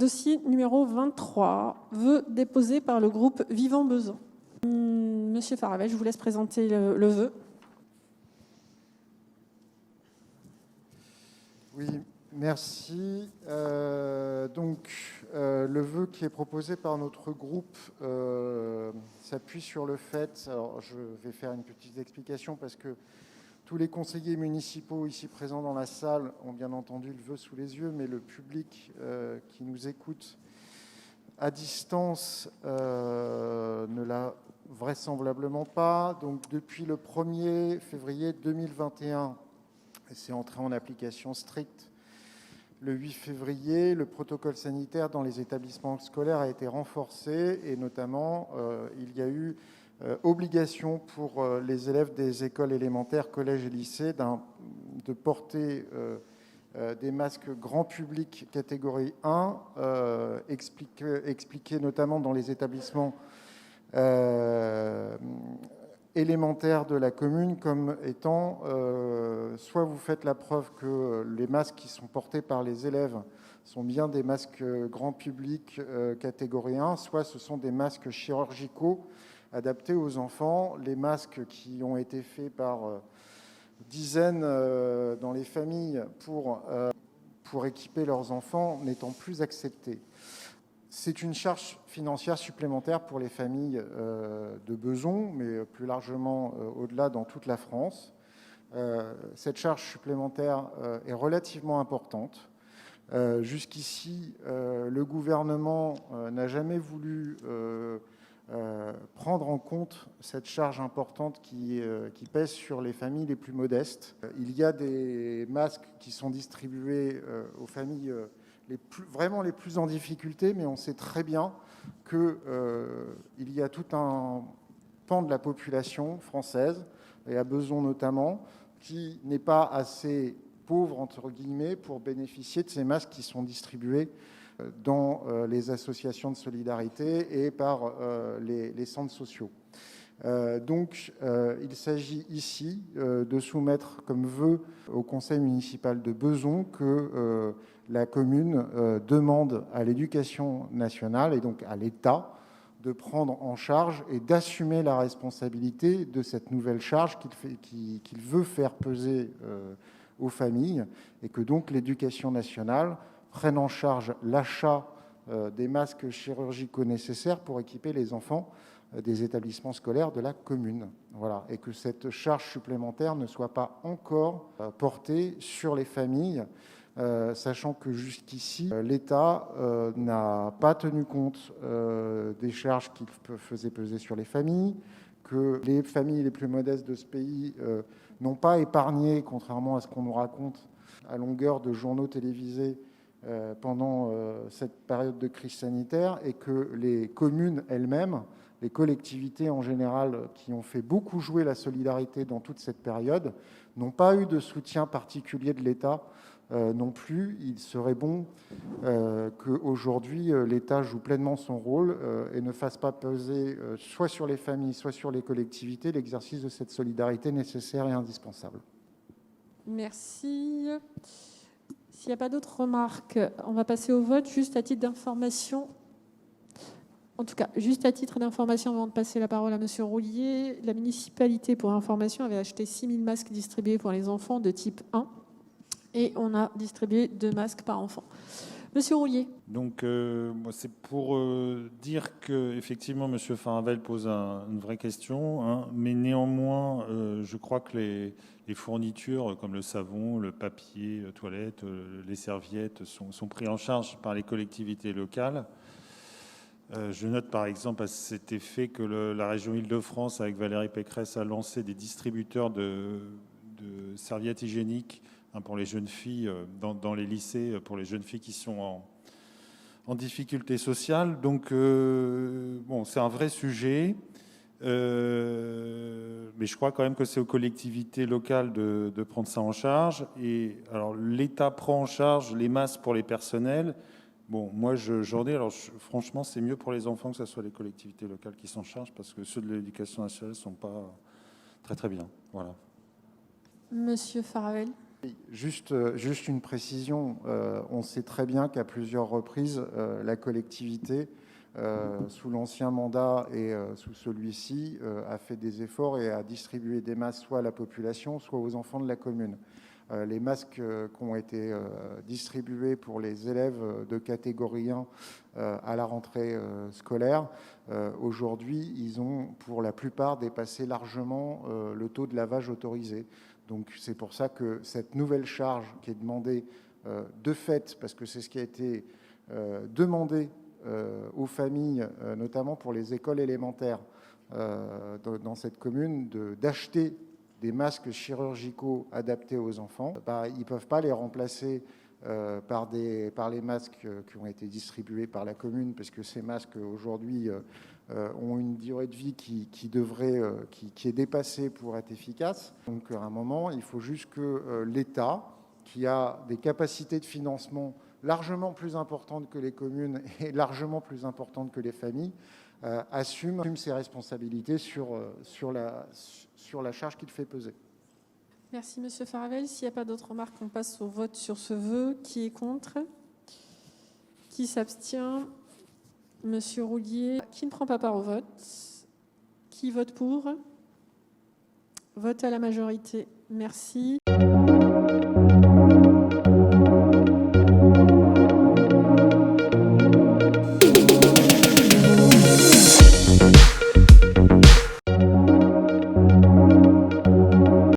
Dossier numéro 23, vœu déposé par le groupe Vivant Besançon. Monsieur Faravel, je vous laisse présenter le vœu. Oui, merci. Le vœu qui est proposé par notre groupe s'appuie sur le fait, alors je vais faire une petite explication parce que tous les conseillers municipaux ici présents dans la salle ont bien entendu le vœu sous les yeux, mais le public qui nous écoute à distance ne l'a vraisemblablement pas. Donc depuis le 1er février 2021, et c'est entré en application stricte le 8 février, le protocole sanitaire dans les établissements scolaires a été renforcé et notamment il y a eu obligation pour les élèves des écoles élémentaires, collèges et lycées de porter des masques grand public catégorie 1, expliqué notamment dans les établissements élémentaires de la commune comme étant soit vous faites la preuve que les masques qui sont portés par les élèves sont bien des masques grand public catégorie 1, soit ce sont des masques chirurgicaux adaptés aux enfants. Les masques qui ont été faits par dizaines dans les familles pour équiper leurs enfants n'étant plus acceptés. C'est une charge financière supplémentaire pour les familles de Besançon, mais plus largement au-delà dans toute la France. Cette charge supplémentaire est relativement importante. Jusqu'ici, le gouvernement n'a jamais voulu prendre en compte cette charge importante qui pèse sur les familles les plus modestes. Il y a des masques qui sont distribués aux familles vraiment les plus en difficulté, mais on sait très bien qu'il y a tout un pan de la population française, et à Besançon notamment, qui n'est pas assez pauvre, entre guillemets, pour bénéficier de ces masques qui sont distribués dans les associations de solidarité et par les centres sociaux. Il s'agit ici de soumettre comme vœu au conseil municipal de Besançon que la commune demande à l'éducation nationale et donc à l'État de prendre en charge et d'assumer la responsabilité de cette nouvelle charge qu'il veut faire peser aux familles, et que donc l'éducation nationale prenne en charge l'achat des masques chirurgicaux nécessaires pour équiper les enfants des établissements scolaires de la commune. Voilà. Et que cette charge supplémentaire ne soit pas encore portée sur les familles, sachant que jusqu'ici, l'État n'a pas tenu compte des charges qu'il faisait peser sur les familles, que les familles les plus modestes de ce pays n'ont pas épargné, contrairement à ce qu'on nous raconte à longueur de journaux télévisés pendant cette période de crise sanitaire, et que les communes elles-mêmes, les collectivités en général, qui ont fait beaucoup jouer la solidarité dans toute cette période, n'ont pas eu de soutien particulier de l'État non plus. Il serait bon qu'aujourd'hui, l'État joue pleinement son rôle et ne fasse pas peser soit sur les familles, soit sur les collectivités, l'exercice de cette solidarité nécessaire et indispensable. Merci. S'il n'y a pas d'autres remarques, on va passer au vote, juste à titre d'information. En tout cas, juste à titre d'information, avant de passer la parole à Monsieur Roulier, la municipalité, pour information, avait acheté 6 000 masques distribués pour les enfants de type 1 et on a distribué 2 masques par enfant. Monsieur Roulier. Donc, moi, c'est pour dire qu'effectivement, Monsieur Faravel pose une vraie question, hein, mais néanmoins, je crois que les fournitures comme le savon, le papier, toilette, les serviettes sont pris en charge par les collectivités locales. Je note par exemple à cet effet que la région Île-de-France, avec Valérie Pécresse, a lancé des distributeurs de serviettes hygiéniques pour les jeunes filles dans les lycées, pour les jeunes filles qui sont en difficulté sociale. Donc, bon, c'est un vrai sujet, mais je crois quand même que c'est aux collectivités locales de prendre ça en charge. Et alors, l'État prend en charge les masques pour les personnels. Bon, moi, j'en ai. Alors, franchement, c'est mieux pour les enfants que ce soit les collectivités locales qui s'en chargent, parce que ceux de l'éducation nationale ne sont pas très, très bien. Voilà. Monsieur Faravel. Juste une précision, on sait très bien qu'à plusieurs reprises, la collectivité, sous l'ancien mandat et sous celui-ci, a fait des efforts et a distribué des masques soit à la population, soit aux enfants de la commune. Les masques qui ont été distribués pour les élèves de catégorie 1 à la rentrée scolaire, aujourd'hui, ils ont pour la plupart dépassé largement le taux de lavage autorisé. Donc c'est pour ça que cette nouvelle charge qui est demandée de fait, parce que c'est ce qui a été demandé aux familles, notamment pour les écoles élémentaires dans cette commune, d'acheter des masques chirurgicaux adaptés aux enfants, ils ne peuvent pas les remplacer par les masques qui ont été distribués par la commune, parce que ces masques aujourd'hui ont une durée de vie qui est dépassée pour être efficace. Donc à un moment, il faut juste que l'État, qui a des capacités de financement largement plus importantes que les communes et largement plus importantes que les familles, assume ses responsabilités sur la charge qu'il fait peser. Merci, Monsieur Faravel. S'il n'y a pas d'autres remarques, on passe au vote sur ce vœu. Qui est contre? Qui s'abstient? Monsieur Roulier. Qui ne prend pas part au vote? Qui vote pour? Vote à la majorité. Merci.